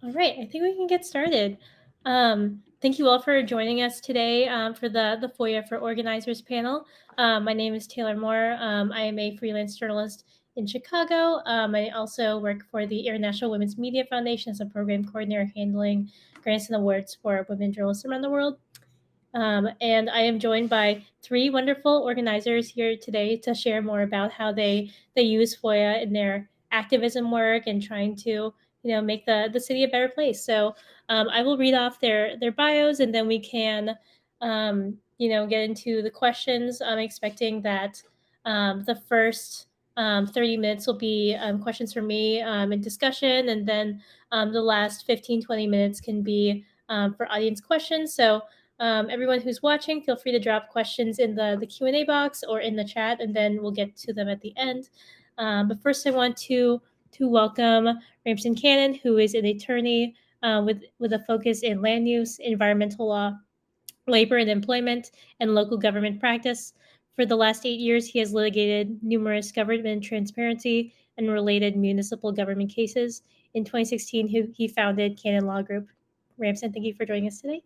All right, I think we can get started. Thank you all for joining us today for the Foia for Organizers panel. My name is Taylor Moore. I am a freelance journalist in Chicago. I also work for the International Women's Media Foundation as a program coordinator handling grants and awards for women journalists around the world. And I am joined by three wonderful organizers here today to share more about how they use Foia in their activism work and trying to make the city a better place. So I will read off their bios and then we can get into the questions. I'm expecting that the first 30 minutes will be questions from me and discussion, and then the last 15-20 minutes can be for audience questions. So everyone who's watching, feel free to drop questions in the Q&A box or in the chat, and then we'll get to them at the end. But first, I want to welcome Ramsin Canon, who is an attorney with a focus in land use, environmental law, labor and employment, and local government practice. For the last 8 years, he has litigated numerous government transparency and related municipal government cases. In 2016, he founded Canon Law Group. Ramsin, thank you for joining us today.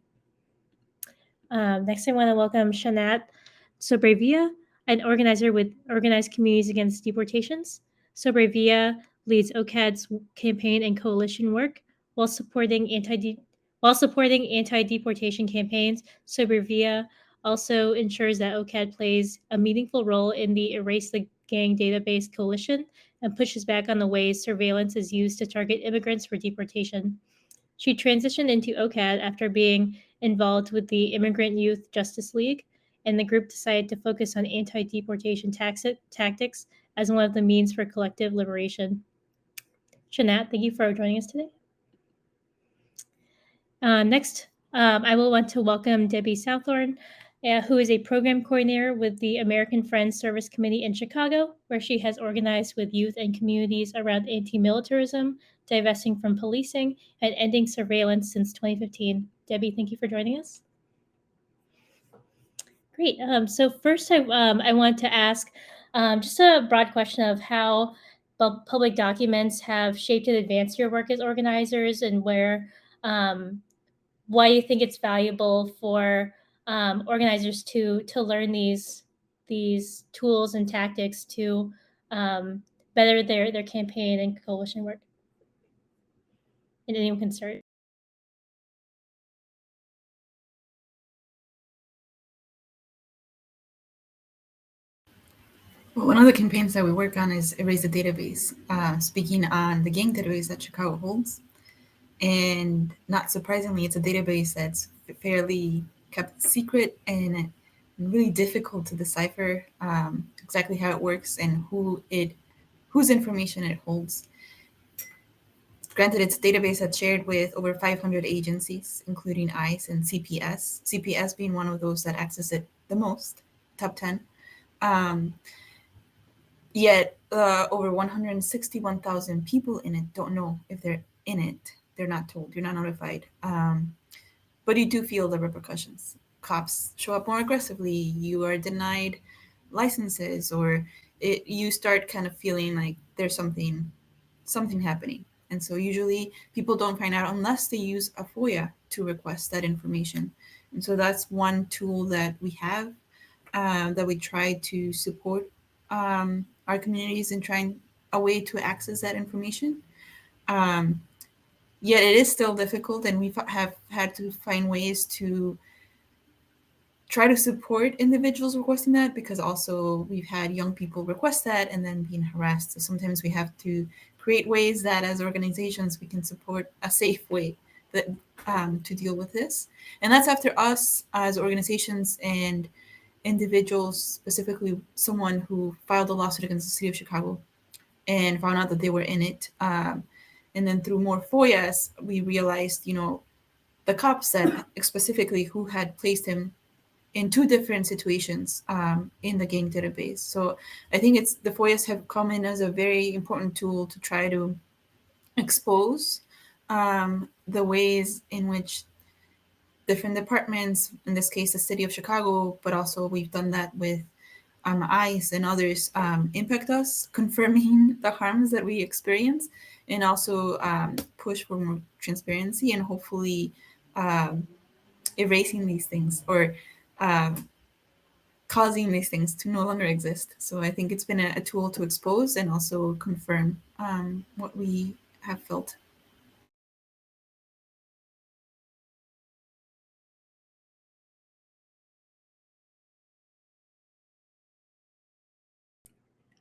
Next, I want to welcome Xanat Sobrevilla, an organizer with Organized Communities Against Deportations. Sobrevilla leads OCAD's campaign and coalition work while supporting anti-deportation campaigns. Sobrevilla also ensures that OCAD plays a meaningful role in the Erase the Gang database coalition and pushes back on the ways surveillance is used to target immigrants for deportation. She transitioned into OCAD after being involved with the Immigrant Youth Justice League, and the group decided to focus on anti-deportation tactics as one of the means for collective liberation. Xanat, thank you for joining us today. Next, I will want to welcome Debbie Southorn, who is a program coordinator with the American Friends Service Committee in Chicago, where she has organized with youth and communities around anti-militarism, divesting from policing, and ending surveillance since 2015. Debbie, thank you for joining us. Great. So first, I want to ask just a broad question of how public documents have shaped and advanced your work as organizers, and why you think it's valuable for organizers to learn these tools and tactics to better their campaign and coalition work. And anyone can start. Well, one of the campaigns that we work on is Erase the Database, speaking on the gang database that Chicago holds. And not surprisingly, it's a database that's fairly kept secret and really difficult to decipher exactly how it works and whose information it holds. Granted, it's a database that's shared with over 500 agencies, including ICE and CPS, CPS being one of those that access it the most, top 10. Yet over 161,000 people in it don't know if they're in it. They're not told. You're not notified. But you do feel the repercussions. Cops show up more aggressively. You are denied licenses, or you start kind of feeling like there's something happening. And so usually people don't find out unless they use a Foia to request that information. And so that's one tool that we have that we try to support our communities in trying a way to access that information. Yet it is still difficult, and we have had to find ways to try to support individuals requesting that, because also we've had young people request that and then being harassed. So sometimes we have to create ways that as organizations we can support a safe way that to deal with this. And that's after us as organizations and individuals, specifically someone who filed a lawsuit against the city of Chicago and found out that they were in it. And then through more FOIAs, we realized, the cops that specifically who had placed him in two different situations in the gang database. So I think the FOIAs have come in as a very important tool to try to expose the ways in which different departments, in this case, the city of Chicago, but also we've done that with ICE and others impact us, confirming the harms that we experience, and also push for more transparency and hopefully erasing these things or causing these things to no longer exist. So I think it's been a tool to expose and also confirm what we have felt.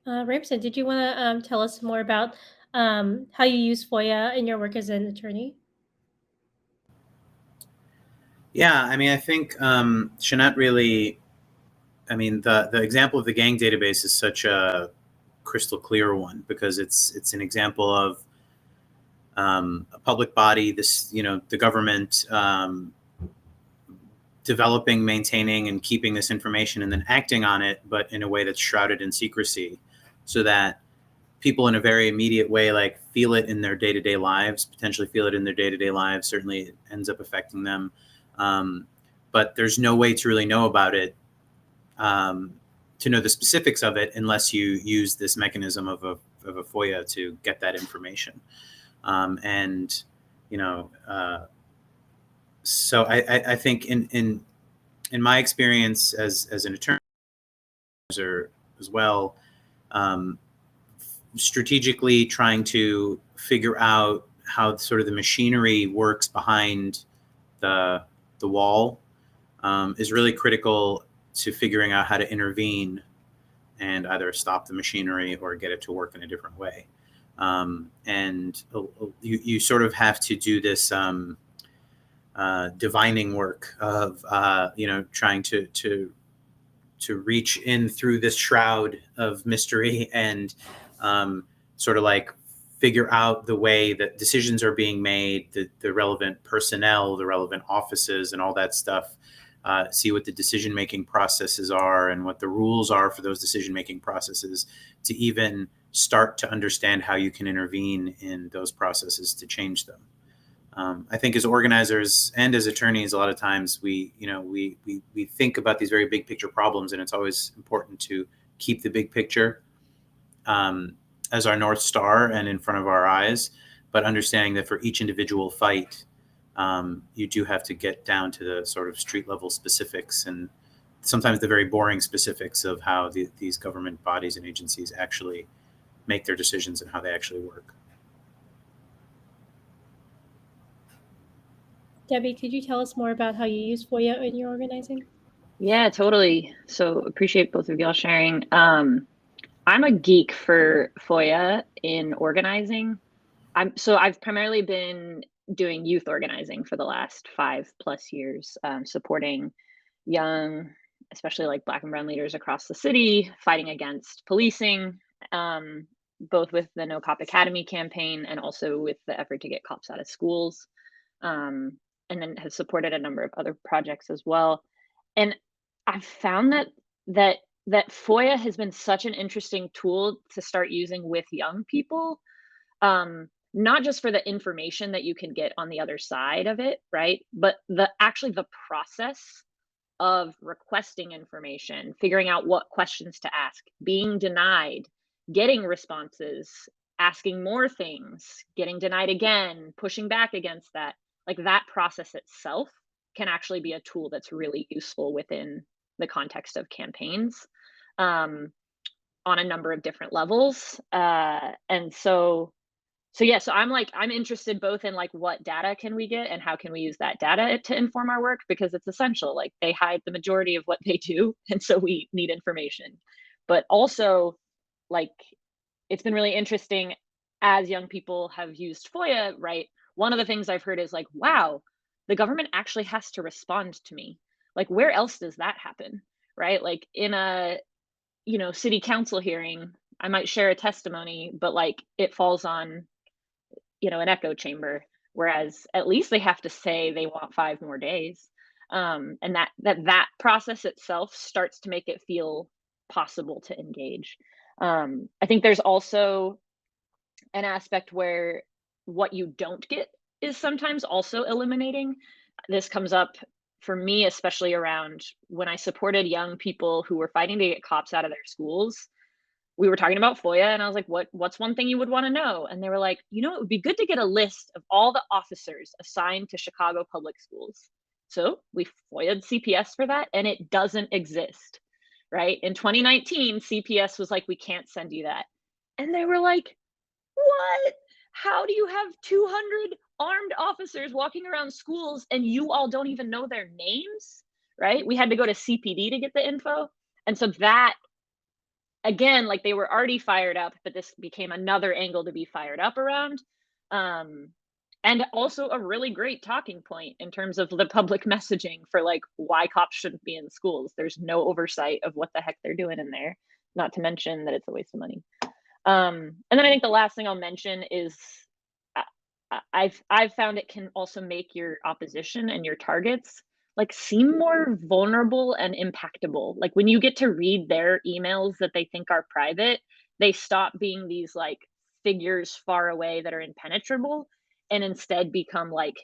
Ramsin, did you want to tell us more about how you use FOIA in your work as an attorney? Yeah, I mean, I think Xanat really, I mean, the example of the gang database is such a crystal clear one because it's an example of a public body, the government developing, maintaining, and keeping this information and then acting on it, but in a way that's shrouded in secrecy so that people in a very immediate way, like feel it in their day-to-day lives, potentially feel it in their day-to-day lives. Certainly it ends up affecting them. But there's no way to really know about it, to know the specifics of it, unless you use this mechanism of a FOIA to get that information. And, you know, so I think in my experience as an attorney as well, strategically trying to figure out how sort of the machinery works behind the wall is really critical to figuring out how to intervene and either stop the machinery or get it to work in a different way. And you sort of have to do this divining work of trying to reach in through this shroud of mystery and sort of like figure out the way that decisions are being made, the relevant personnel, the relevant offices, and all that stuff. See what the decision-making processes are and what the rules are for those decision-making processes, to even start to understand how you can intervene in those processes to change them. I think as organizers and as attorneys, a lot of times we think about these very big picture problems, and it's always important to keep the big picture as our North Star and in front of our eyes, but understanding that for each individual fight, you do have to get down to the sort of street level specifics and sometimes the very boring specifics of how these government bodies and agencies actually make their decisions and how they actually work. Debbie, could you tell us more about how you use FOIA in your organizing? Yeah, totally. So appreciate both of y'all sharing. I'm a geek for FOIA in organizing. I've primarily been doing youth organizing for the last 5+ years, supporting young, especially like Black and brown leaders across the city, fighting against policing, both with the No Cop Academy campaign and also with the effort to get cops out of schools. And then have supported a number of other projects as well. And I've found that FOIA has been such an interesting tool to start using with young people, not just for the information that you can get on the other side of it, right? But actually the process of requesting information, figuring out what questions to ask, being denied, getting responses, asking more things, getting denied again, pushing back against that. Like that process itself can actually be a tool that's really useful within the context of campaigns, on a number of different levels. And so I'm interested both in like what data can we get and how can we use that data to inform our work, because it's essential. Like they hide the majority of what they do, and so we need information. But also, like, it's been really interesting as young people have used FOIA, right? One of the things I've heard is like, wow, the government actually has to respond to me. Like, where else does that happen, right? Like in a, city council hearing, I might share a testimony, but like it falls on, an echo chamber, whereas at least they have to say they want 5 more days. And that process itself starts to make it feel possible to engage. I think there's also an aspect where what you don't get is sometimes also eliminating. This comes up for me, especially around when I supported young people who were fighting to get cops out of their schools, we were talking about FOIA, and I was like, what's one thing you would want to know? And they were like, it would be good to get a list of all the officers assigned to Chicago public schools. So we FOIA'd CPS for that, and it doesn't exist, right? In 2019, CPS was like, we can't send you that. And they were like, what? How do you have 200 armed officers walking around schools and you all don't even know their names, right? We had to go to CPD to get the info. And so that, again, like, they were already fired up, but this became another angle to be fired up around. And also a really great talking point in terms of the public messaging for like why cops shouldn't be in schools. There's no oversight of what the heck they're doing in there, not to mention that it's a waste of money. And then I think the last thing I'll mention is I've found it can also make your opposition and your targets like seem more vulnerable and impactable. Like when you get to read their emails that they think are private, they stop being these like figures far away that are impenetrable and instead become like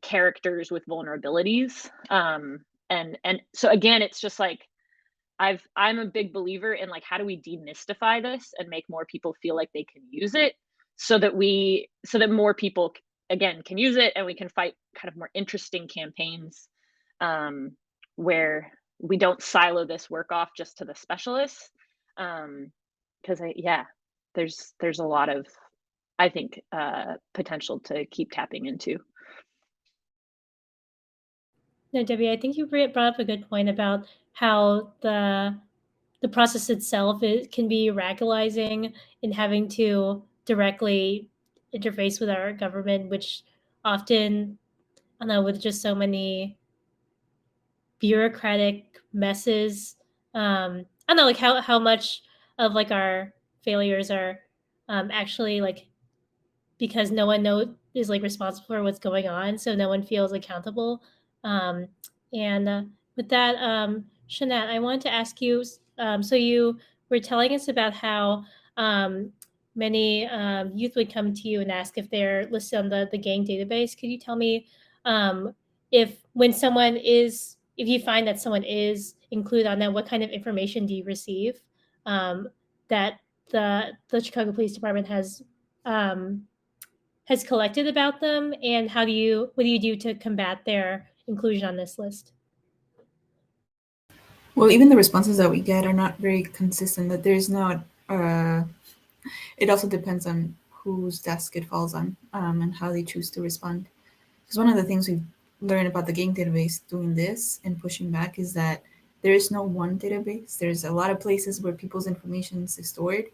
characters with vulnerabilities. And so again, it's just like I'm a big believer in like, how do we demystify this and make more people feel like they can use it so that more people again can use it and we can fight kind of more interesting campaigns where we don't silo this work off just to the specialists. Because there's a lot of, I think, potential to keep tapping into. No, Debbie, I think you brought up a good point about how the process itself can be radicalizing in having to directly interface with our government, which often, I don't know, with just so many bureaucratic messes, I don't know, like how much of like our failures are actually like because no one is like responsible for what's going on, so no one feels accountable. And with that, Xanat, I wanted to ask you. So you were telling us about how many youth would come to you and ask if they're listed on the gang database. Could you tell me if you find that someone is included on that, what kind of information do you receive that the Chicago Police Department has collected about them, and what do you do to combat their inclusion on this list? Well, even the responses that we get are not very consistent. That there's not. It also depends on whose desk it falls on and how they choose to respond. Because one of the things we've learned about the gang database doing this and pushing back is that there is no one database. There's a lot of places where people's information is stored.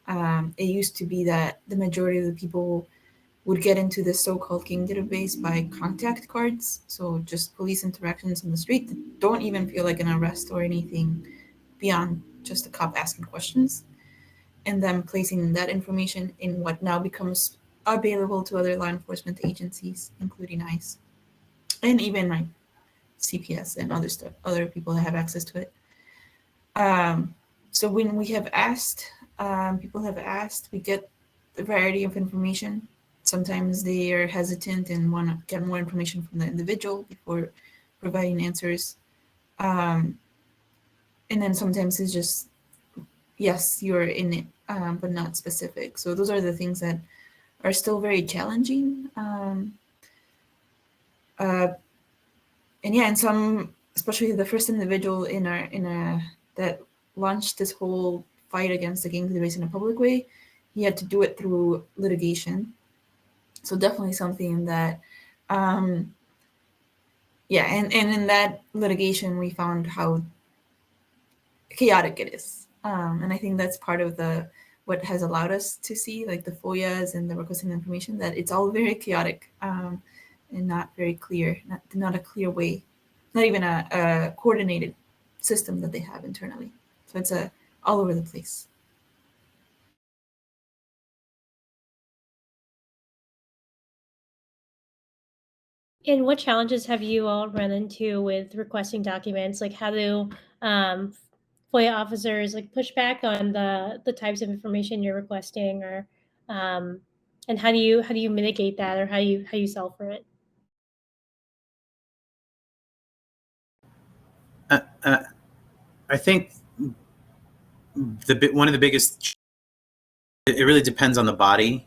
It used to be that the majority of the people would get into the so-called gang database by contact cards, so just police interactions on the street that don't even feel like an arrest or anything beyond just a cop asking questions, and then placing that information in what now becomes available to other law enforcement agencies, including ICE, and even like CPS and other people that have access to it. So when we have asked, people have asked, we get a variety of information. Sometimes they are hesitant and want to get more information from the individual before providing answers. And then sometimes it's just, yes, you're in it, but not specific. So those are the things that are still very challenging. And some, especially the first individual that launched this whole fight against the gang database in a public way, he had to do it through litigation. So definitely something that, and in that litigation, we found how chaotic it is. And I think that's part of what has allowed us to see like the FOIAs and the requesting information, that it's all very chaotic and not very clear, not a clear way, not even a coordinated system that they have internally. So it's all over the place. And what challenges have you all run into with requesting documents? Like how do FOIA officers like push back on the types of information you're requesting, or and how do you mitigate that, or how you solve for it? I think one of the biggest, it really depends on the body,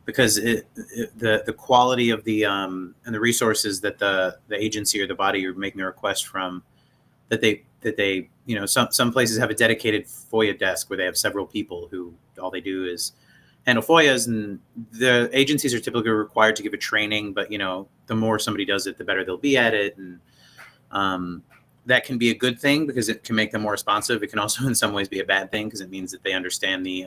because the quality of the and the resources that the agency or the body you're making a request from, that they some places have a dedicated FOIA desk where they have several people who all they do is handle FOIAs, and the agencies are typically required to give a training, but the more somebody does it, the better they'll be at it, and that can be a good thing because it can make them more responsive. It can also in some ways be a bad thing because it means that they understand the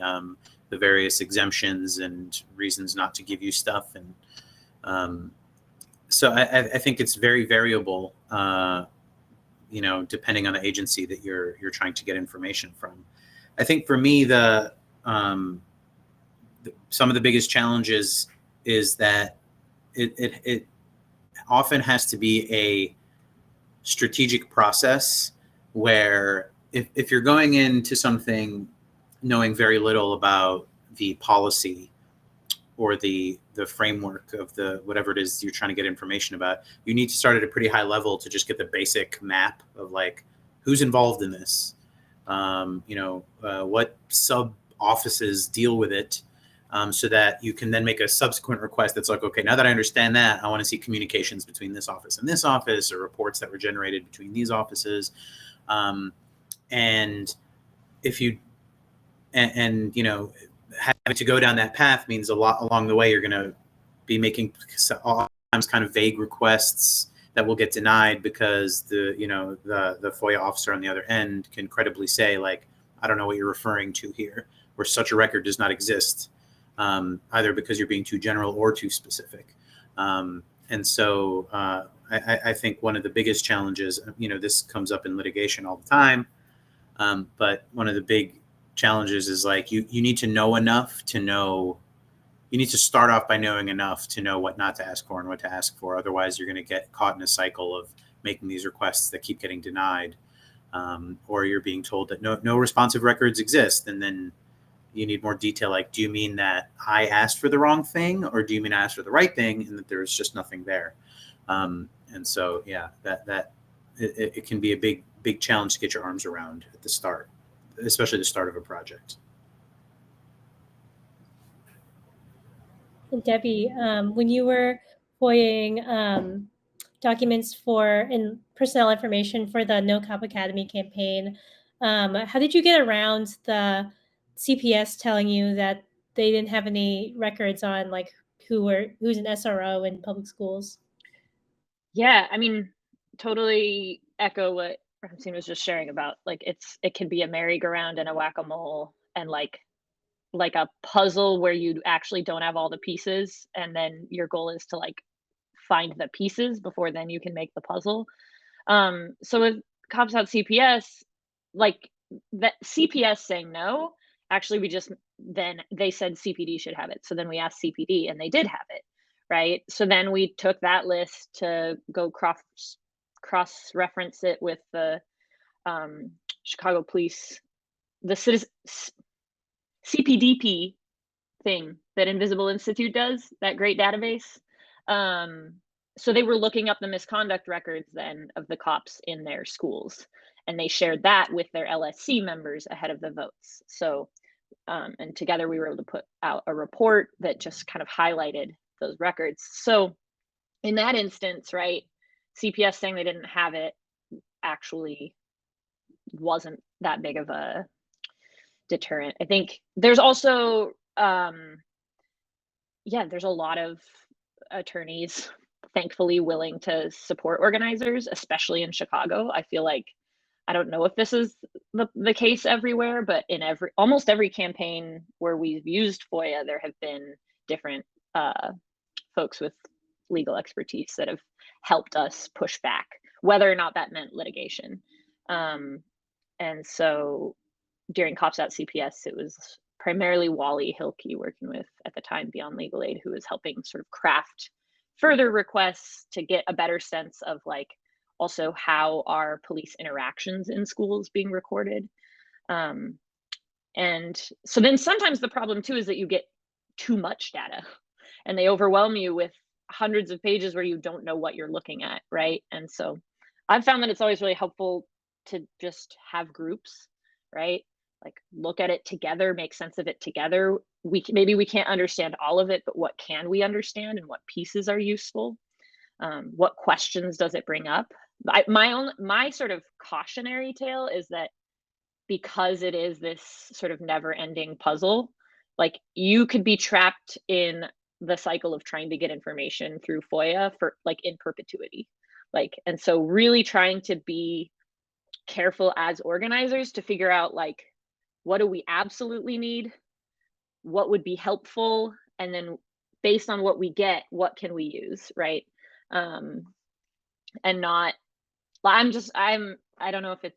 various exemptions and reasons not to give you stuff, and so I think it's very variable, depending on the agency that you're trying to get information from. I think for me, some of the biggest challenges is that it often has to be a strategic process where if you're going into something knowing very little about the policy or the framework of the whatever it is you're trying to get information about, you need to start at a pretty high level to just get the basic map of like who's involved in this, what sub offices deal with it, so that you can then make a subsequent request that's like, okay, now that I understand that, I want to see communications between this office and this office, or reports that were generated between these offices, and if you having to go down that path means a lot along the way. You're going to be making sometimes kind of vague requests that will get denied because the FOIA officer on the other end can credibly say, like, I don't know what you're referring to here, or such a record does not exist, either because you're being too general or too specific. And so I think one of the biggest challenges, this comes up in litigation all the time, but one of the big challenges is like you need to know enough to know. You need to start off by knowing enough to know what not to ask for and what to ask for. Otherwise, you're going to get caught in a cycle of making these requests that keep getting denied, or you're being told that no responsive records exist, and then you need more detail. Like, do you mean that I asked for the wrong thing, or do you mean I asked for the right thing and that there's just nothing there? And so, yeah, that it can be a big challenge to get your arms around at the start, especially the start of a project. And Debbie, when you were FOIAing documents and personnel information for the No Cop Academy campaign, how did you get around the CPS telling you that they didn't have any records on like who's an SRO in public schools? Yeah, I mean, totally echo what Ramsin was just sharing about. Like, it can be a merry-go-round and a whack-a-mole, and like a puzzle where you actually don't have all the pieces, and then your goal is to like find the pieces before then you can make the puzzle. So with Cops Out CPS, like that CPS saying no, actually then they said CPD should have it. So then we asked CPD and they did have it, right? So then we took that list to go cross-reference it with the Chicago Police, the CPDP thing that Invisible Institute does, that great database. So they were looking up the misconduct records then of the cops in their schools, and they shared that with their LSC members ahead of the votes. So, and together we were able to put out a report that just kind of highlighted those records. So in that instance, right, CPS saying they didn't have it actually wasn't that big of a deterrent. I think there's also, there's a lot of attorneys thankfully willing to support organizers, especially in Chicago. I feel like, I don't know if this is the case everywhere, but in almost every campaign where we've used FOIA, there have been different folks with legal expertise that have helped us push back, whether or not that meant litigation. And so during Cops Out CPS, it was primarily Wally Hilke working with, at the time, Beyond Legal Aid, who was helping sort of craft further requests to get a better sense of like also how are police interactions in schools being recorded. And so then sometimes the problem too is that you get too much data and they overwhelm you with hundreds of pages where you don't know what you're looking at, right? And so I've found that it's always really helpful to just have groups, right? Like look at it together, make sense of it together. Maybe we can't understand all of it, but what can we understand and what pieces are useful? What questions does it bring up? My sort of cautionary tale is that because it is this sort of never-ending puzzle, like you could be trapped in the cycle of trying to get information through Foia for like in perpetuity. Like, and so really trying to be careful as organizers to figure out like, what do we absolutely need? What would be helpful? And then based on what we get, what can we use, right? And not, I don't know if it's,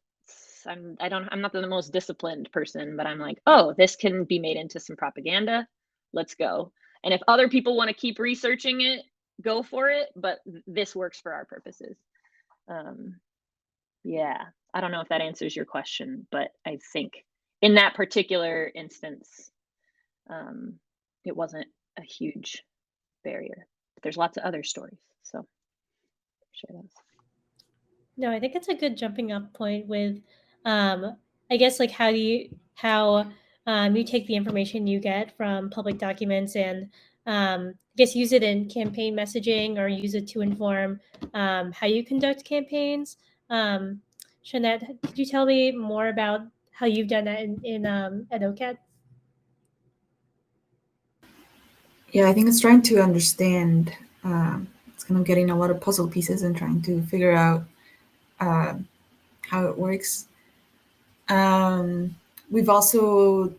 I'm not the most disciplined person, but I'm like, oh, this can be made into some propaganda. Let's go. And if other people want to keep researching it, go for it. But this works for our purposes. Yeah, I don't know if that answers your question, but I think in that particular instance, it wasn't a huge barrier. But there's lots of other stories, so share those. No, I think it's a good jumping up point with, I guess, like how you take the information you get from public documents and I guess use it in campaign messaging or use it to inform how you conduct campaigns. Xanat, could you tell me more about how you've done that in at OCAD? Yeah, I think it's trying to understand. It's kind of getting a lot of puzzle pieces and trying to figure out how it works. We've also,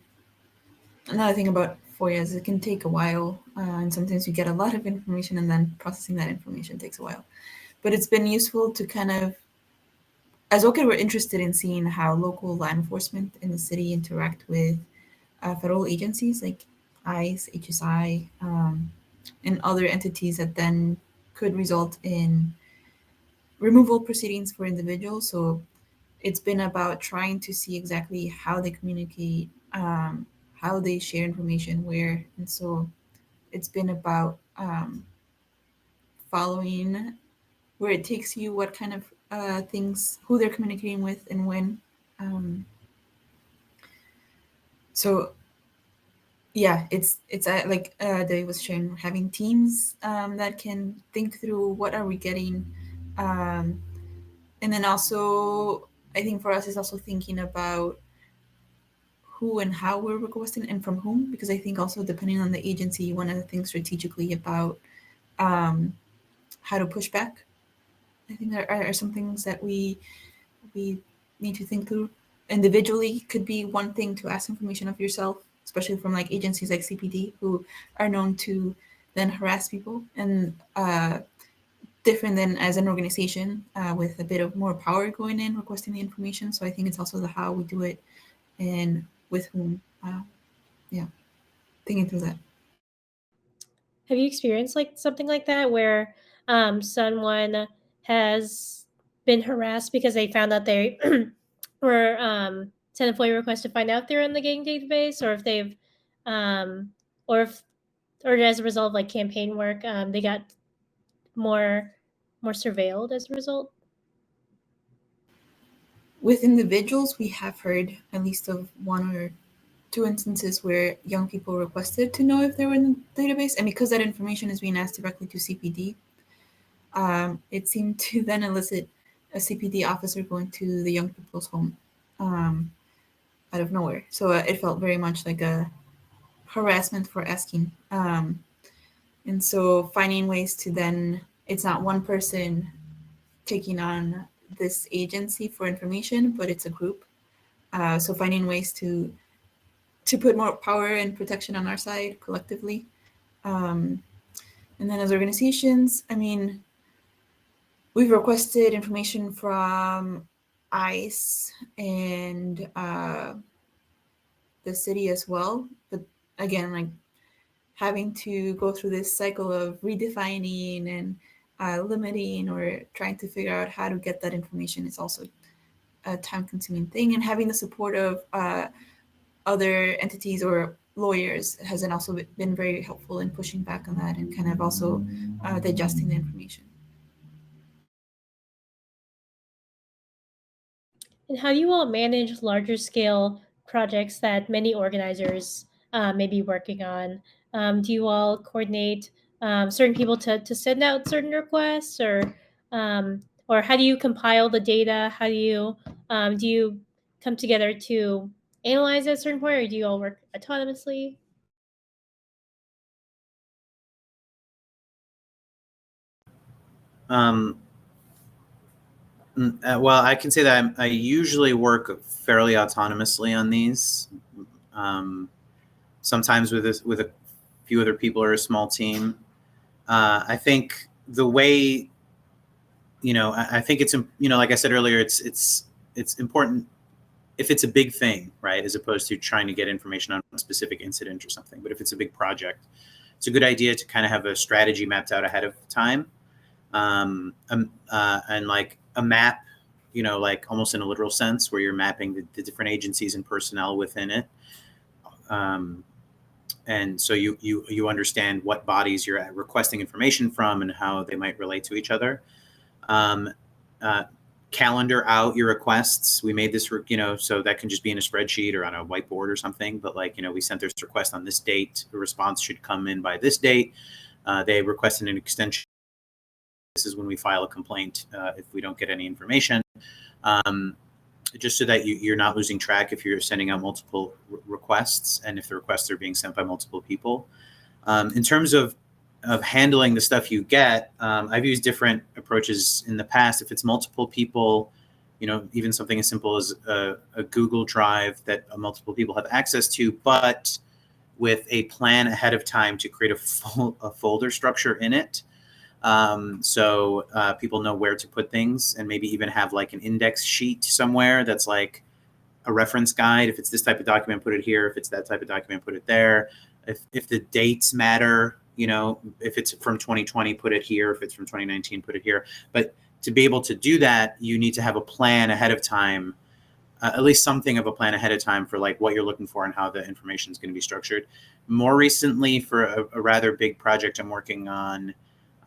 another thing about Foia is it can take a while, and sometimes you get a lot of information and then processing that information takes a while. But it's been useful to kind of, as OCAD, we're interested in seeing how local law enforcement in the city interact with federal agencies like ICE, HSI, and other entities that then could result in removal proceedings for individuals. So it's been about trying to see exactly how they communicate, how they share information, where. And so it's been about following where it takes you, what kind of things, who they're communicating with, and when. So yeah, it's like Dave was sharing, having teams that can think through what are we getting, and then also I think for us is also thinking about who and how we're requesting and from whom, because I think also depending on the agency, you want to think strategically about how to push back. I think there are some things that we need to think through. Individually could be one thing to ask information of yourself, especially from like agencies like CPD who are known to then harass people, and different than as an organization with a bit of more power going in requesting the information. So I think it's also the how we do it and with whom. Yeah, thinking through that. Have you experienced like something like that where someone has been harassed because they found out they were sent a FOIA request to find out they're in the gang database, or if they've or as a result of like campaign work, they got more surveilled as a result? With individuals, we have heard at least of one or two instances where young people requested to know if they were in the database, and because that information is being asked directly to CPD, it seemed to then elicit a CPD officer going to the young people's home out of nowhere. So it felt very much like a harassment for asking. And so finding ways to then, it's not one person taking on this agency for information, but it's a group. So finding ways to put more power and protection on our side collectively. And then as organizations, I mean, we've requested information from ICE and the city as well. But again, like having to go through this cycle of redefining and limiting or trying to figure out how to get that information is also a time-consuming thing. And having the support of other entities or lawyers has then also been very helpful in pushing back on that and kind of also digesting the information. And how do you all manage larger scale projects that many organizers may be working on? Do you all coordinate certain people to send out certain requests, or how do you compile the data? How do you come together to analyze at a certain point, or do you all work autonomously? Well, I can say that I usually work fairly autonomously on these. Sometimes with a few other people or a small team. I think the way, I think it's, like I said earlier, it's important if it's a big thing, right, as opposed to trying to get information on a specific incident or something. But if it's a big project, it's a good idea to kind of have a strategy mapped out ahead of time, and like a map, like almost in a literal sense, where you're mapping the different agencies and personnel within it. And so you understand what bodies you're requesting information from and how they might relate to each other. Calendar out your requests. We made this, so that can just be in a spreadsheet or on a whiteboard or something. But we sent this request on this date. The response should come in by this date. They requested an extension. This is when we file a complaint if we don't get any information. Just so that you're not losing track if you're sending out multiple requests and if the requests are being sent by multiple people. In terms of handling the stuff you get, I've used different approaches in the past. If it's multiple people, even something as simple as a Google Drive that multiple people have access to, but with a plan ahead of time to create a folder structure in it. So people know where to put things, and maybe even have like an index sheet somewhere that's like a reference guide. If it's this type of document, put it here. If it's that type of document, put it there. If the dates matter, if it's from 2020, put it here. If it's from 2019, put it here. But to be able to do that, you need to have a plan ahead of time, at least something of a plan ahead of time for like what you're looking for and how the information is going to be structured. More recently, for a rather big project I'm working on,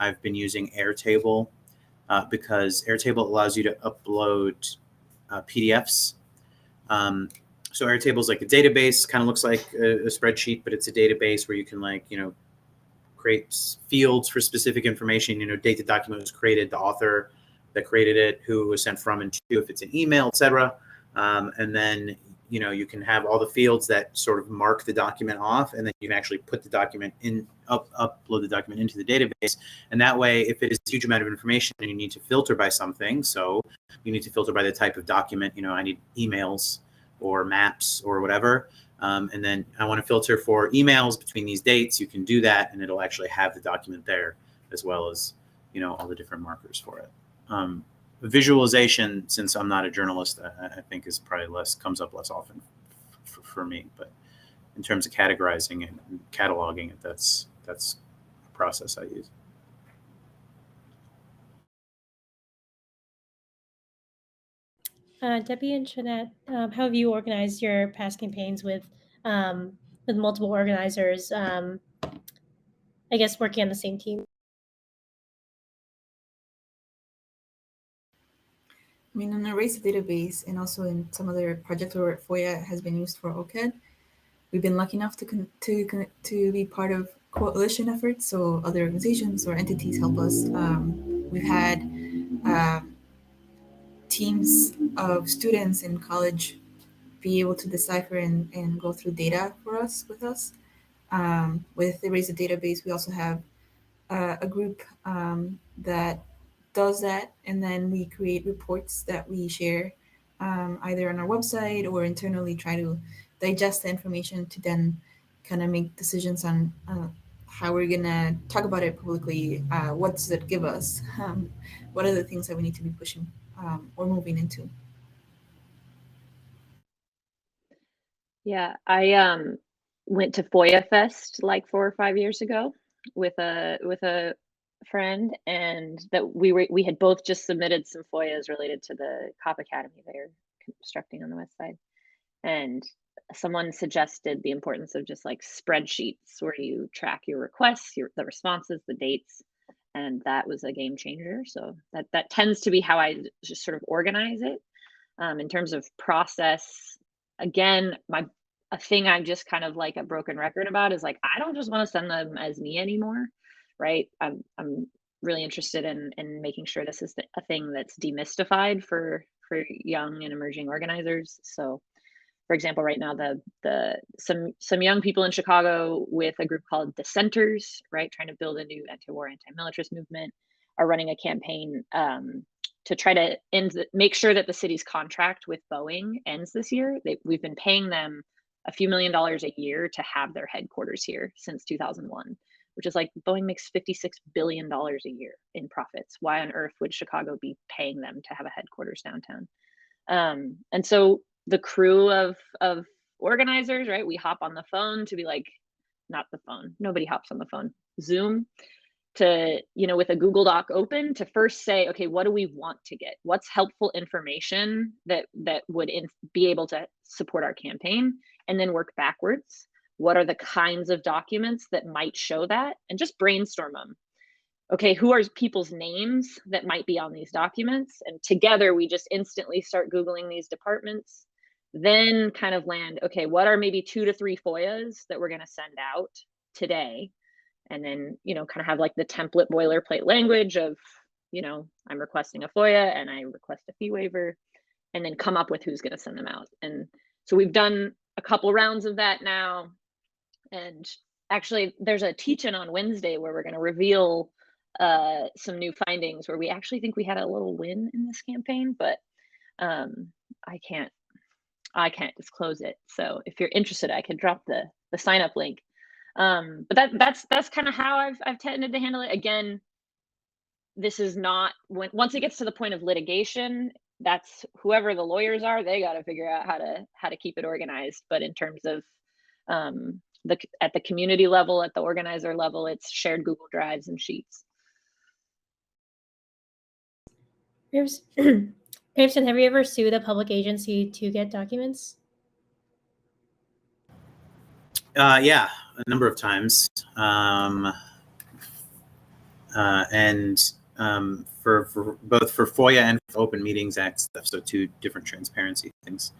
I've been using Airtable because Airtable allows you to upload PDFs. So Airtable is like a database, kind of looks like a spreadsheet, but it's a database where you can create fields for specific information, date the document was created, the author that created it, who it was sent from and to, if it's an email, etc. And then you can have all the fields that sort of mark the document off, and then you can actually put the document in, upload the document into the database. And that way, if it is a huge amount of information and you need to filter by something, so you need to filter by the type of document, I need emails or maps or whatever. And then I want to filter for emails between these dates. You can do that, and it'll actually have the document there, as well as, all the different markers for it. Visualization, since I'm not a journalist, I think is probably comes up less often for me. But in terms of categorizing and cataloging it, that's a process I use. Debbie and Xanat, how have you organized your past campaigns with multiple organizers? I guess working on the same team. I mean, in the Erase database and also in some other projects where Foia has been used for OCAD, we've been lucky enough to be part of coalition efforts. So other organizations or entities help us. We've had teams of students in college be able to decipher and go through data with us. With the Erase database, we also have a group that does that, and then we create reports that we share either on our website or internally, try to digest the information to then kind of make decisions on how we're gonna talk about it publicly. What does it give us? What are the things that we need to be pushing or moving into? Yeah, I went to Foia Fest like 4 or 5 years ago with a friend, and that we had both just submitted some Foias related to the Cop Academy they're constructing on the west side, and someone suggested the importance of just like spreadsheets where you track your requests, the responses, the dates, and that was a game changer. So that tends to be how I just sort of organize it. In terms of process, again, a thing I'm just kind of like a broken record about is like, I don't just want to send them as me anymore, right? I'm really interested in making sure this is a thing that's demystified for young and emerging organizers. So, for example, right now, some young people in Chicago with a group called Dissenters, right, trying to build a new anti-war, anti-militarist movement, are running a campaign to try to make sure that the city's contract with Boeing ends this year. We've been paying them a few $1 million a year to have their headquarters here since 2001, which is like Boeing makes $56 billion a year in profits. Why on earth would Chicago be paying them to have a headquarters downtown? And so the crew of organizers, right, we hop on the phone to be like, not the phone, nobody hops on the phone, Zoom, to, with a Google Doc open, to first say, okay, what do we want to get? What's helpful information that would be able to support our campaign? And then work backwards. What are the kinds of documents that might show that? And just brainstorm them. Okay, who are people's names that might be on these documents? And together we just instantly start Googling these departments, then kind of land, okay, what are maybe 2 to 3 FOIAs that we're going to send out today? And then, kind of have like the template boilerplate language of, I'm requesting a FOIA and I request a fee waiver, and then come up with who's going to send them out. And so we've done a couple rounds of that now. And actually, there's a teach-in on Wednesday where we're going to reveal some new findings where we actually think we had a little win in this campaign, but I can't disclose it. So if you're interested, I can drop the sign up link. But that's kind of how I've tended to handle it. Again, this is not once it gets to the point of litigation, that's whoever the lawyers are, they got to figure out how to keep it organized. But in terms of at the community level, at the organizer level, it's shared Google Drives and Sheets. Ramsin, have you ever sued a public agency to get documents? Yeah, a number of times. For both for FOIA and for Open Meetings Act stuff, so 2 different transparency things.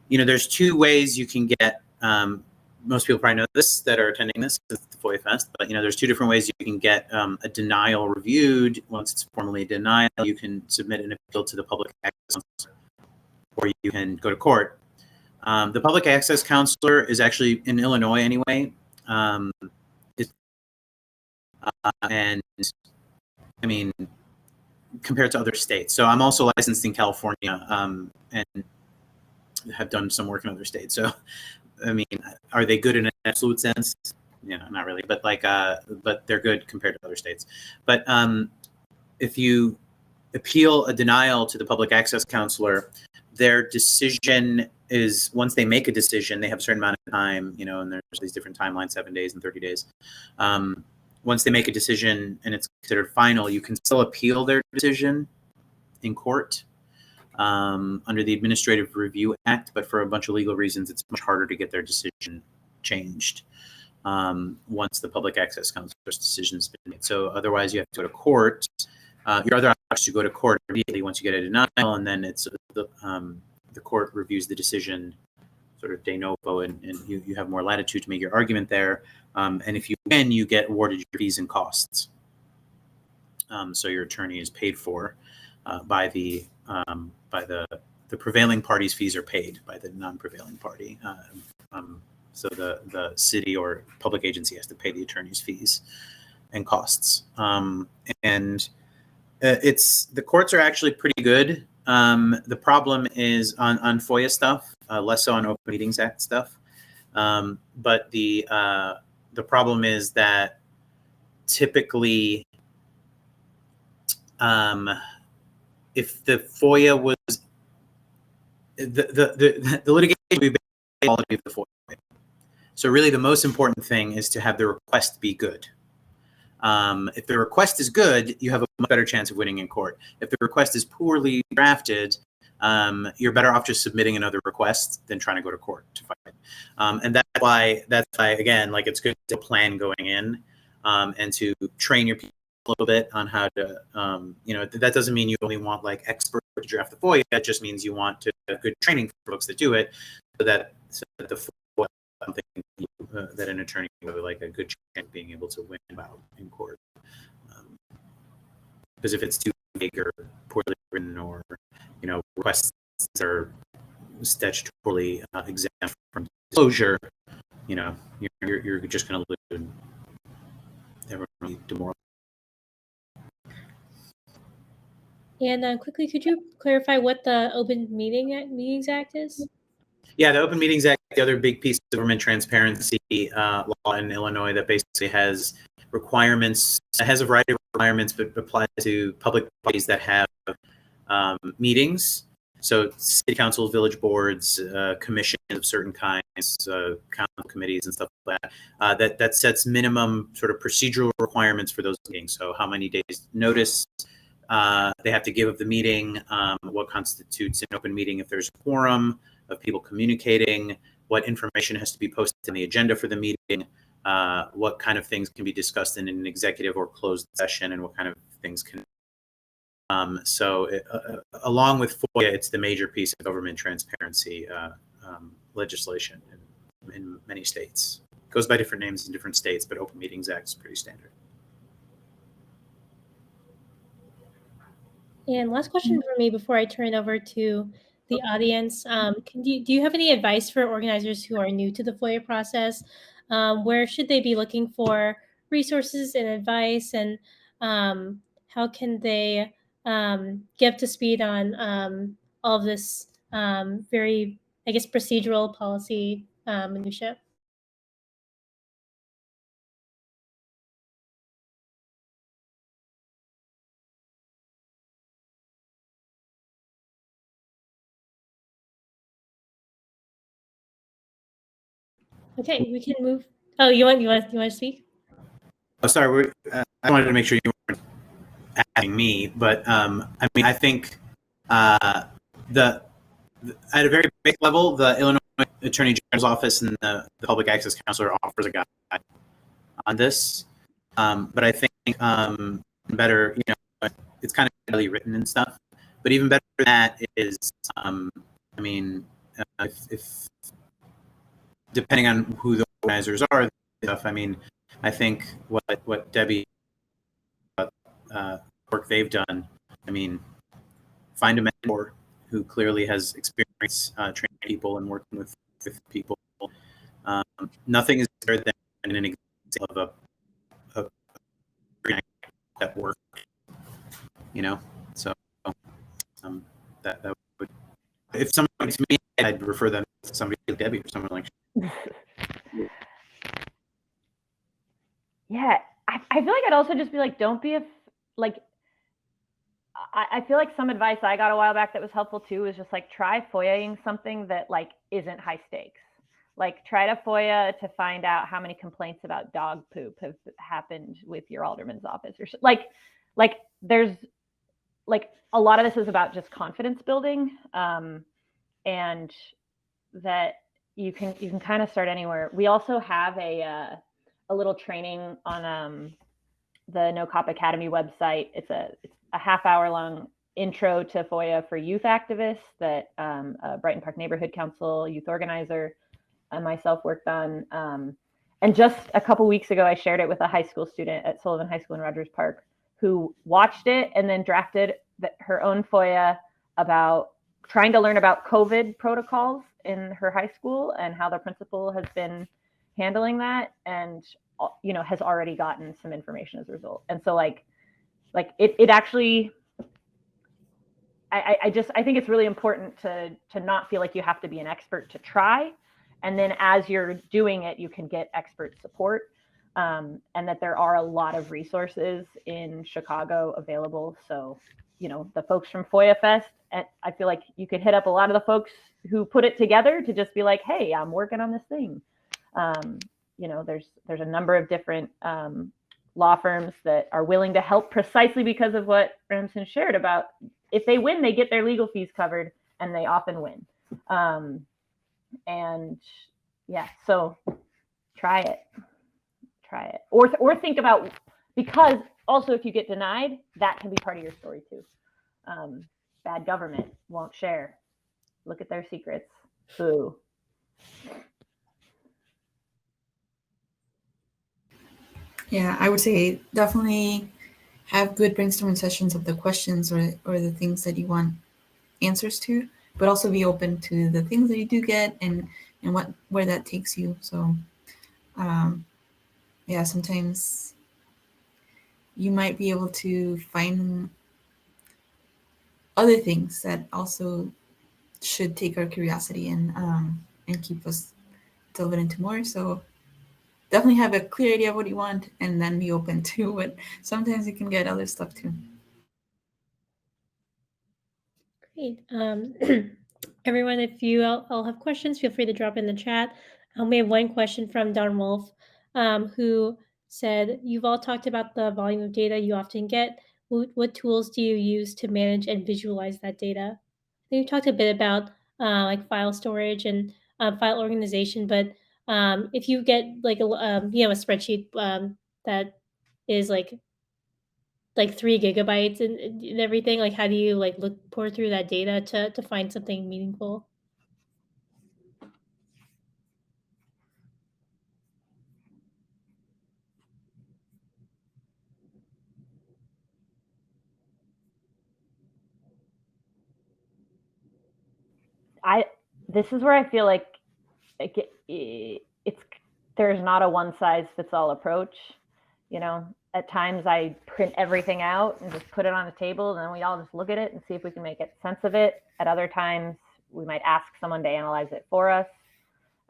There's 2 ways you can get, most people probably know this that are attending this, the FOIA Fest, but there's 2 different ways you can get a denial reviewed. Once it's formally denied, you can submit an appeal to the public access counselor, or you can go to court. The public access counselor is actually in Illinois anyway. And I mean, compared to other states. So I'm also licensed in California and have done some work in other states. So, I mean, are they good in an absolute sense? Not really, but but they're good compared to other states. But if you appeal a denial to the public access counselor, their decision is, once they make a decision, they have a certain amount of time, and there's these different timelines, 7 days and 30 days. Once they make a decision and it's considered final, you can still appeal their decision in court under the Administrative Review Act, but for a bunch of legal reasons, it's much harder to get their decision changed once the public access counselor's decision has been made. So otherwise, you have to go to court. Your other option is to go to court immediately once you get a denial, and then it's the court reviews the decision sort of de novo, and you have more latitude to make your argument there. And if you win, you get awarded your fees and costs. So your attorney is paid for by the prevailing party's fees are paid by the non-prevailing party. So the city or public agency has to pay the attorney's fees and costs. The courts are actually pretty good. The problem is on FOIA stuff, less so on Open Meetings Act stuff. But the problem is that typically, if the FOIA was the litigation would be based on the quality of the FOIA. So really, the most important thing is to have the request be good. If the request is good, you have a much better chance of winning in court. If the request is poorly drafted, you're better off just submitting another request than trying to go to court to fight it. And that's why again, like, it's good to plan going in and to train your people little bit on how to, that doesn't mean you only want like experts to draft the FOIA. It just means you want to have good training for folks that do it, so that the FOIA is something that an attorney with like a good chance of being able to win about in court. Because if it's too vague or poorly written, or requests are statutorily exempt from disclosure, you're just going to lose and everyone demoralized. And quickly, could you clarify what the Open Meetings Act is? Yeah, the Open Meetings Act, the other big piece of government transparency law in Illinois that basically has requirements, has a variety of requirements, but apply to public bodies that have meetings. So city councils, village boards, commissions of certain kinds, council committees and stuff like that, that sets minimum sort of procedural requirements for those meetings. So how many days notice they have to give of the meeting, what constitutes an open meeting if there's a quorum of people communicating, what information has to be posted on the agenda for the meeting, what kind of things can be discussed in an executive or closed session, and what kind of things can. Along with FOIA, it's the major piece of government transparency legislation in many states. It goes by different names in different states, but Open Meetings Act is pretty standard. And last question for me before I turn it over to the audience. Do you have any advice for organizers who are new to the FOIA process? Where should they be looking for resources and advice, and how can they get up to speed on all of this very, I guess, procedural policy minutia? Okay, we can move. Oh, you want to speak? Oh, sorry. I wanted to make sure you weren't asking me, but I think at a very basic level, the Illinois Attorney General's Office and the Public Access Counselor offers a guide on this. But I think better, it's kind of badly written and stuff. But even better than that is, if depending on who the organizers are, stuff. I think what Debbie work they've done. Find a mentor who clearly has experience training people and working with people. Nothing is better than an example of that work. So that would, if someone to me, I'd refer them to somebody like Debbie or someone like. Yeah, I feel like I'd also just be like, don't be I feel like some advice I got a while back that was helpful too was just like try FOIAing something that like isn't high stakes. Like try to FOIA to find out how many complaints about dog poop have happened with your alderman's office, or like there's like a lot of this is about just confidence building, and that you can kind of start anywhere. We also have a little training on the No Cop Academy website. It's a half-hour long intro to FOIA for youth activists that Brighton Park Neighborhood Council youth organizer and myself worked on. And just a couple weeks ago, I shared it with a high school student at Sullivan High School in Rogers Park who watched it and then drafted her own FOIA about trying to learn about COVID protocols in her high school and how the principal has been handling that, and has already gotten some information as a result. And so it actually, I think it's really important to not feel like you have to be an expert to try. And then as you're doing it, you can get expert support, and that there are a lot of resources in Chicago available. So, the folks from FOIA Fest, and I feel like you could hit up a lot of the folks who put it together to just be like, hey, I'm working on this thing. There's a number of different law firms that are willing to help precisely because of what Ramsin shared about. If they win, they get their legal fees covered, and they often win. And yeah, so try it, or think about, because Also, if you get denied, that can be part of your story too. Bad government won't share. Look at their secrets. Boo. Yeah, I would say definitely have good brainstorming sessions of the questions or the things that you want answers to, but also be open to the things that you do get and where that takes you. So yeah, sometimes you might be able to find other things that also should take our curiosity and keep us delving into more. So definitely have a clear idea of what you want and then be open to what sometimes you can get other stuff too. Great. Everyone, if you all have questions, feel free to drop in the chat. We have one question from Don Wolf, who said, you've all talked about the volume of data you often get. What tools do you use to manage and visualize that data? I think you talked a bit about like file storage and file organization, but if you get like a spreadsheet that is like 3 gigabytes and everything, like how do you like pour through that data to find something meaningful? This is where I feel like it's there's not a one size fits all approach. You know, at times I print everything out and just put it on the table, and then we all just look at it and see if we can make sense of it. At other times, we might ask someone to analyze it for us.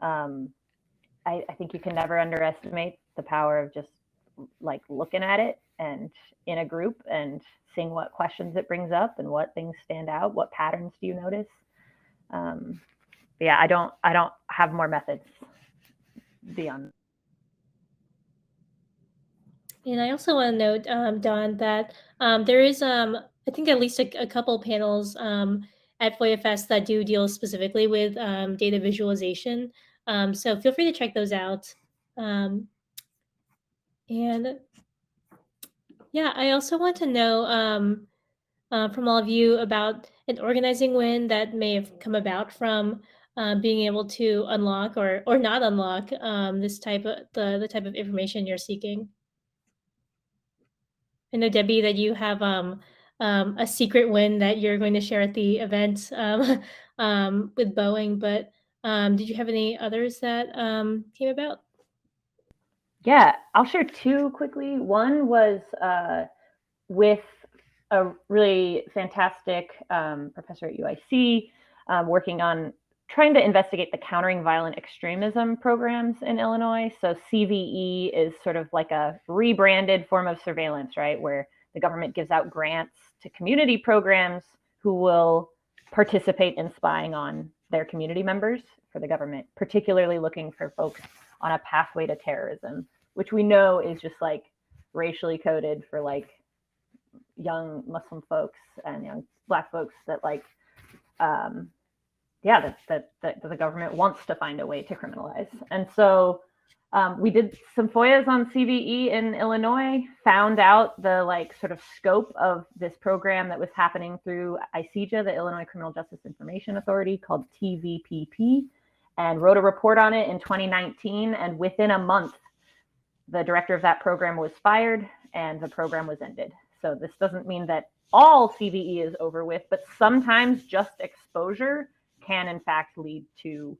I think you can never underestimate the power of just like looking at it and in a group and seeing what questions it brings up and what things stand out. What patterns do you notice? Yeah, I don't have more methods beyond. And I also want to note, Don, that there is, I think, at least a couple panels at Foia Fest that do deal specifically with data visualization. So feel free to check those out. And yeah, I also want to know from all of you about an organizing win that may have come about from being able to unlock or not unlock this type of the type of information you're seeking. I know, Debbie, that you have a secret win that you're going to share at the event with Boeing, but did you have any others that came about? Yeah, I'll share two quickly. One was with a really fantastic professor at UIC working on trying to investigate the countering violent extremism programs in Illinois. So CVE is sort of like a rebranded form of surveillance, right? Where the government gives out grants to community programs who will participate in spying on their community members for the government, particularly looking for folks on a pathway to terrorism, which we know is just like racially coded for like young Muslim folks and young Black folks that like, that the government wants to find a way to criminalize. And so we did some FOIAs on CVE in Illinois, found out the like sort of scope of this program that was happening through ICJA, the Illinois Criminal Justice Information Authority, called TVPP, and wrote a report on it in 2019. And within a month, the director of that program was fired and the program was ended. So this doesn't mean that all CVE is over with, but sometimes just exposure can in fact lead to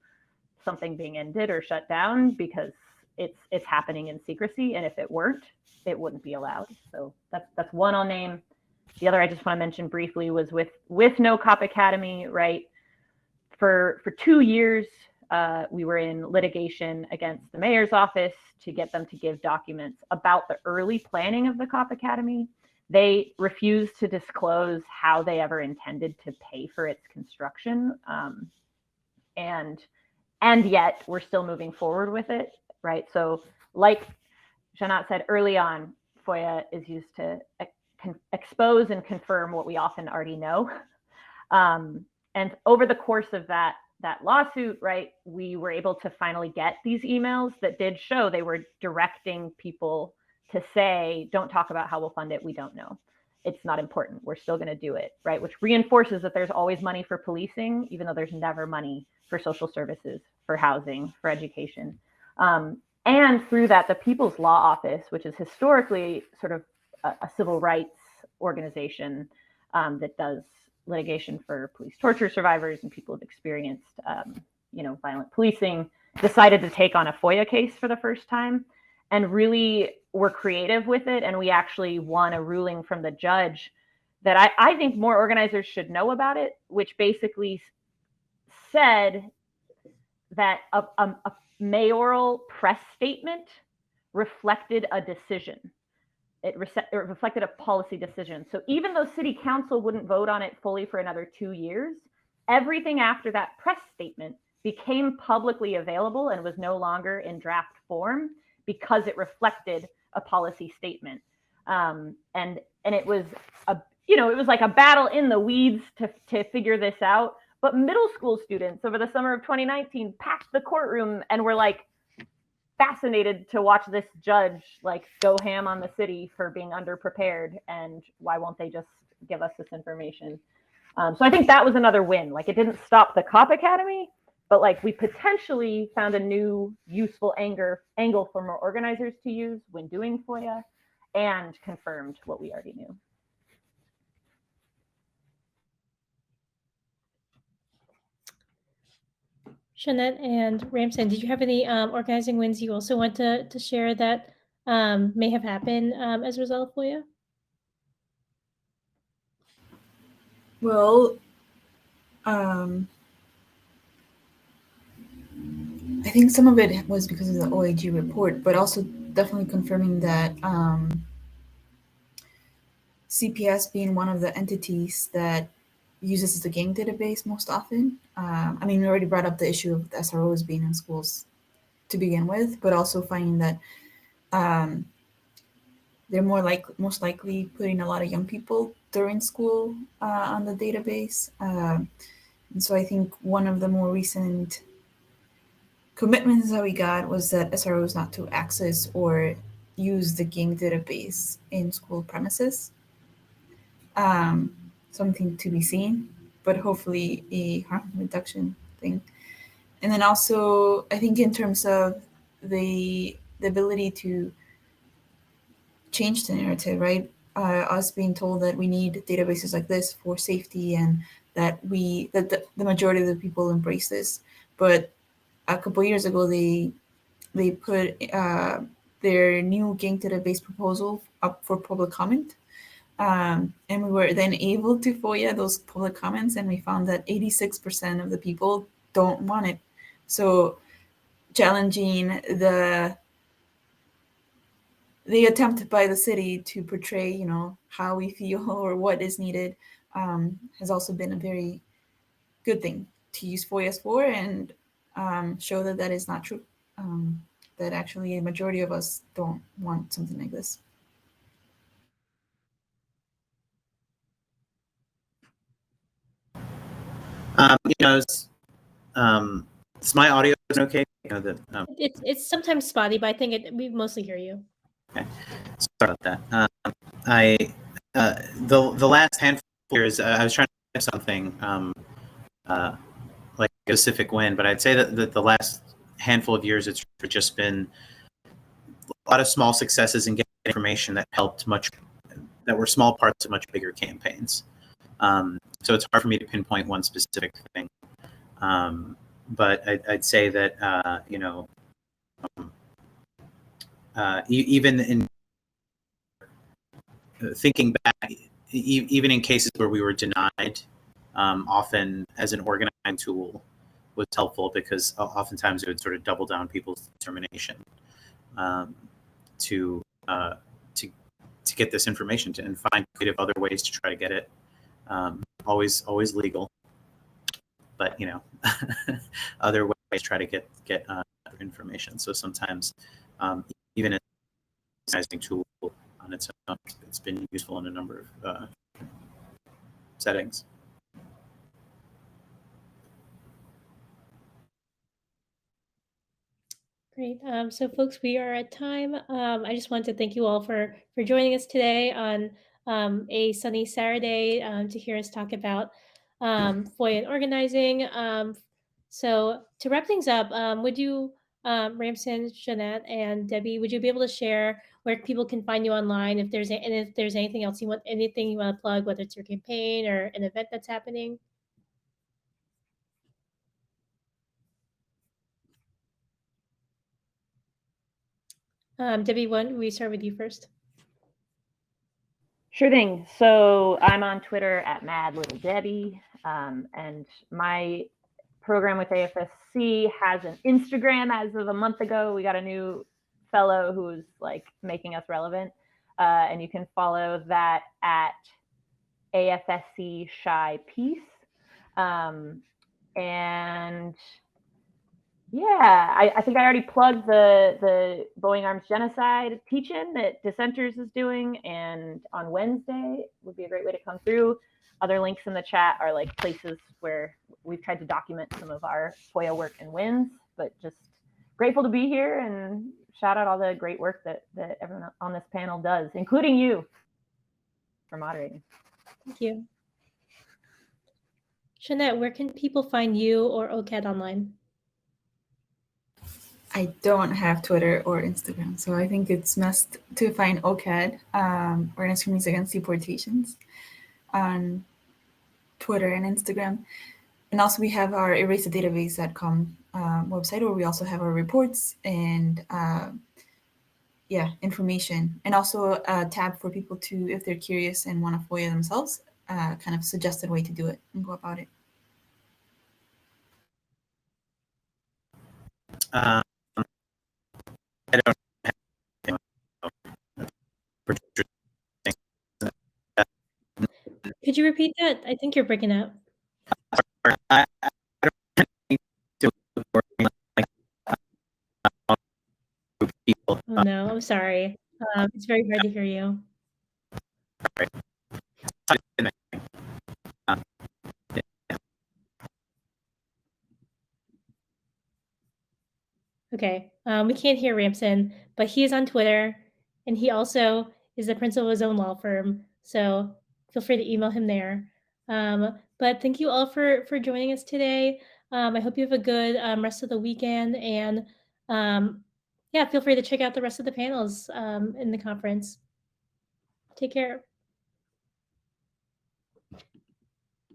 something being ended or shut down because it's happening in secrecy. And if it weren't, it wouldn't be allowed. So that's one I'll name. The other I just want to mention briefly was with No Cop Academy, right? For 2 years, we were in litigation against the mayor's office to get them to give documents about the early planning of the Cop Academy. They refused to disclose how they ever intended to pay for its construction. And yet we're still moving forward with it, right? So like Xanat said early on, FOIA is used to expose and confirm what we often already know. And over the course of that lawsuit, right, we were able to finally get these emails that did show they were directing people to say, don't talk about how we'll fund it. We don't know. It's not important. We're still going to do it, right? Which reinforces that there's always money for policing, even though there's never money for social services, for housing, for education. And through that, the People's Law Office, which is historically sort of a civil rights organization that does litigation for police torture survivors and people who've experienced, violent policing, decided to take on a Foia case for the first time and really were creative with it. And we actually won a ruling from the judge that I think more organizers should know about it, which basically said that a mayoral press statement reflected a decision. It reflected a policy decision. So even though city council wouldn't vote on it fully for another 2 years, everything after that press statement became publicly available and was no longer in draft form because it reflected a policy statement. And it was it was like a battle in the weeds to figure this out. But middle school students over the summer of 2019 packed the courtroom and were like fascinated to watch this judge like go ham on the city for being underprepared, and why won't they just give us this information? So I think that was another win. Like, it didn't stop the Cop Academy, but like we potentially found a new useful angle for more organizers to use when doing Foia, and confirmed what we already knew. Xanat and Ramsin, did you have any organizing wins you also want to share that may have happened as a result of Foia? Well, I think some of it was because of the OAG report, but also definitely confirming that CPS being one of the entities that uses the gang database most often. We already brought up the issue of the SROs being in schools to begin with, but also finding that they're most likely putting a lot of young people during school on the database. And so I think one of the more recent commitments that we got was that SROs not to access or use the gang database in school premises. Something to be seen, but hopefully a harm reduction thing. And then also, I think in terms of the ability to change the narrative, right? Us being told that we need databases like this for safety, and that the majority of the people embrace this. But a couple of years ago, they put their new gang database proposal up for public comment. And we were then able to Foia those public comments, and we found that 86% of the people don't want it. So challenging the attempt by the city to portray, how we feel or what is needed has also been a very good thing to use Foias for, and show that is not true. That actually a majority of us don't want something like this. Is my audio okay? It's sometimes spotty, but I think we mostly hear you. Okay, sorry about that. The last handful of years, I was trying to do something like a specific win, but I'd say that the last handful of years, it's just been a lot of small successes in getting information that were small parts of much bigger campaigns. So it's hard for me to pinpoint one specific thing. But I'd say that, even in thinking back, even in cases where we were denied, often as an organizing tool was helpful, because oftentimes it would sort of double down people's determination to get this information and find creative other ways to try to get it. Always legal, but other ways to try to get information. So sometimes even an organizing tool on its own, it's been useful in a number of settings. Great. So, folks, we are at time. I just want to thank you all for joining us today on a sunny Saturday to hear us talk about Foia and organizing. So, to wrap things up, would you, Ramsin, Xanat, and Debbie, would you be able to share where people can find you online? If there's and if there's anything else anything you want to plug, whether it's your campaign or an event that's happening. Debbie, we start with you first? Sure thing. So I'm on Twitter at MadLittleDebbie, and my program with AFSC has an Instagram as of a month ago. We got a new fellow who's like making us relevant, and you can follow that at AFSC Shy Peace. And yeah, I think I already plugged the Boeing Arms Genocide teach-in that Dissenters is doing, and on Wednesday would be a great way to come through. Other links in the chat are like places where we've tried to document some of our FOIA work and wins, but just grateful to be here and shout out all the great work that everyone on this panel does, including you for moderating. Thank you. Xanat, where can people find you or OCAD online? I don't have Twitter or Instagram, so I think it's best to find OCAD, Organized Communities Against Deportations, on Twitter and Instagram. And also we have our erasethedatabase.com website, where we also have our reports and information, and also a tab for people to, if they're curious and want to FOIA themselves, kind of suggested way to do it and go about it. I don't Could you repeat that? I think you're breaking up. Oh no, I'm sorry. It's very hard to hear you. Okay, we can't hear Ramsin, but he is on Twitter, and he also is the principal of his own law firm. So feel free to email him there. But thank you all for joining us today. I hope you have a good rest of the weekend, and feel free to check out the rest of the panels in the conference. Take care.